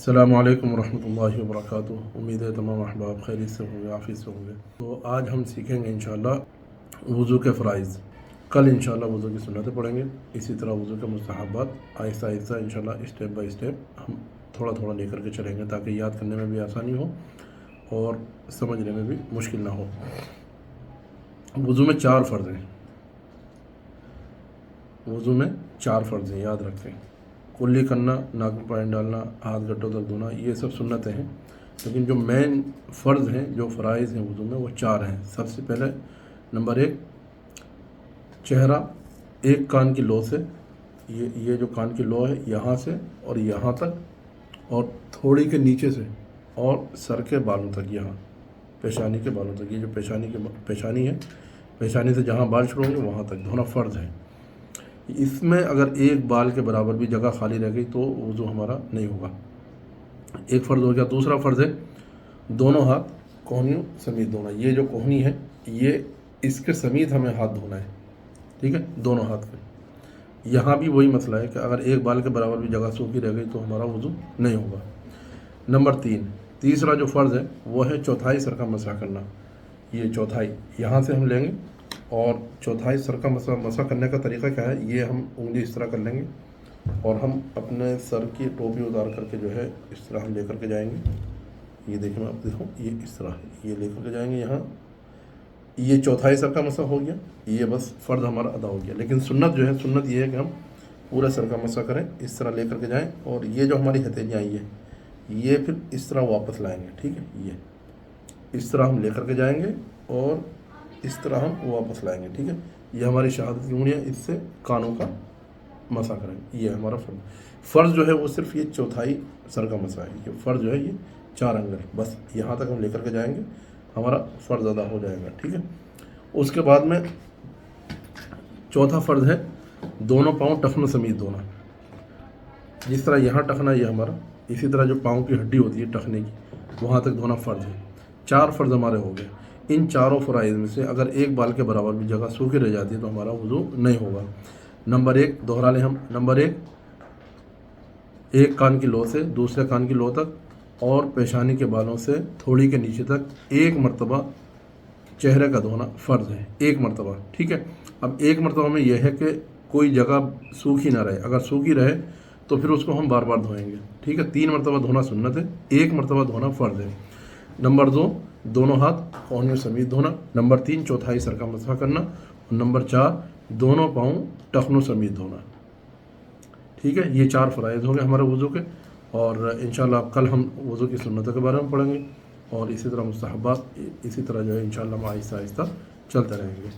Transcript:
السلام علیکم ورحمۃ اللہ وبرکاتہ۔ امید ہے تمام احباب خیریت سے ہوں گے، عافیت سے ہوں گے۔ تو آج ہم سیکھیں گے انشاءاللہ وضو کے فرائض۔ کل انشاءاللہ وضو کی سنتیں پڑھیں گے، اسی طرح وضو کے مستحبات آہستہ آہستہ انشاءاللہ اسٹیپ بائی اسٹیپ ہم تھوڑا تھوڑا لے کر کے چلیں گے، تاکہ یاد کرنے میں بھی آسانی ہو اور سمجھنے میں بھی مشکل نہ ہو۔ وضو میں 4 فرض ہیں، وضو میں 4 فرض ہیں، یاد رکھیں۔ کلی کرنا، ناک میں پانی ڈالنا، ہاتھ گھٹوں تک دھونا، یہ سب سنتیں ہیں، لیکن جو مین فرض ہیں، جو فرائض ہیں وضو میں، وہ 4 ہیں۔ سب سے پہلے نمبر 1، چہرہ ایک کان کی لو سے، یہ جو کان کی لو ہے یہاں سے اور یہاں تک، اور تھوڑی کے نیچے سے اور سر کے بالوں تک، یہاں پیشانی کے بالوں تک، یہ جو پیشانی ہے، پیشانی سے جہاں بال شروع ہوں گے وہاں تک دھونا فرض ہے۔ اس میں اگر ایک بال کے برابر بھی جگہ خالی رہ گئی تو وضو ہمارا نہیں ہوگا۔ ایک فرض ہو گیا۔ دوسرا فرض ہے دونوں ہاتھ کوہنیوں سمیت دھونا۔ یہ جو کوہنی ہے، یہ اس کے سمیت ہمیں ہاتھ دھونا ہے، ٹھیک ہے، دونوں ہاتھ کے۔ یہاں بھی وہی مسئلہ ہے کہ اگر ایک بال کے برابر بھی جگہ سوکھی رہ گئی تو ہمارا وضو نہیں ہوگا۔ نمبر 3، تیسرا جو فرض ہے وہ ہے چوتھائی سر کا مسح کرنا۔ یہ چوتھائی یہاں سے ہم لیں گے، اور چوتھائی سر کا مسح کرنے کا طریقہ کیا ہے، یہ ہم انگلی اس طرح کر لیں گے اور ہم اپنے سر کی ٹوپی اتار کر کے جو ہے اس طرح ہم لے کر کے جائیں گے۔ یہ دیکھیں، آپ دیکھو، یہ اس طرح ہے، یہ لے کر کے جائیں گے یہاں۔ یہ چوتھائی سر کا مسح ہو گیا، یہ بس فرض ہمارا ادا ہو گیا۔ لیکن سنت جو ہے، سنت یہ ہے کہ ہم پورے سر کا مسح کریں، اس طرح لے کر کے جائیں، اور یہ جو ہماری ہتھیلیاں یہ پھر اس طرح واپس لائیں گے، ٹھیک ہے، یہ اس طرح ہم لے کر کے جائیں گے اور اس طرح ہم واپس لائیں گے، ٹھیک ہے۔ یہ ہماری شہادت کی انگلیاں، اس سے کانوں کا مسح کریں گے، یہ ہمارا فرض جو ہے وہ صرف یہ چوتھائی سر کا مسح ہے۔ یہ فرض جو ہے یہ 4 انگل، بس یہاں تک ہم لے کر کے جائیں گے، ہمارا فرض ادا ہو جائے گا، ٹھیک ہے۔ اس کے بعد میں چوتھا فرض ہے دونوں پاؤں ٹخنوں سمیت دھونا۔ جس طرح یہاں ٹخنا یہ ہمارا، اسی طرح جو پاؤں کی ہڈی ہوتی ہے ٹخنے کی، وہاں تک دھونا فرض ہے۔ 4 فرض ہمارے ہو گئے۔ ان چاروں فرائض میں سے اگر ایک بال کے برابر بھی جگہ سوکھی رہ جاتی ہے تو ہمارا وضو نہیں ہوگا۔ نمبر 1 دوہرا لیں ہم۔ نمبر 1، ایک کان کی لو سے دوسرے کان کی لو تک اور پیشانی کے بالوں سے تھوڑی کے نیچے تک ایک مرتبہ چہرے کا دھونا فرض ہے، ایک مرتبہ، ٹھیک ہے۔ اب ایک مرتبہ میں یہ ہے کہ کوئی جگہ سوکھی نہ رہے، اگر سوکھی رہے تو پھر اس کو ہم بار بار دھوئیں گے، ٹھیک ہے۔ 3 مرتبہ دھونا سنت ہے، 1 مرتبہ دھونا فرض ہے۔ نمبر 2، دونوں ہاتھ کوہنیوں سمیت دھونا۔ نمبر 3، چوتھائی سر کا مسح کرنا۔ اور نمبر 4، دونوں پاؤں ٹخنوں سمیت دھونا، ٹھیک ہے۔ یہ 4 فرائض ہوں گے ہمارے وضو کے، اور انشاءاللہ کل ہم وضو کی سنتوں کے بارے میں پڑھیں گے، اور اسی طرح مستحبات، اسی طرح جو ہے انشاءاللہ ہم آہستہ آہستہ چلتے رہیں گے۔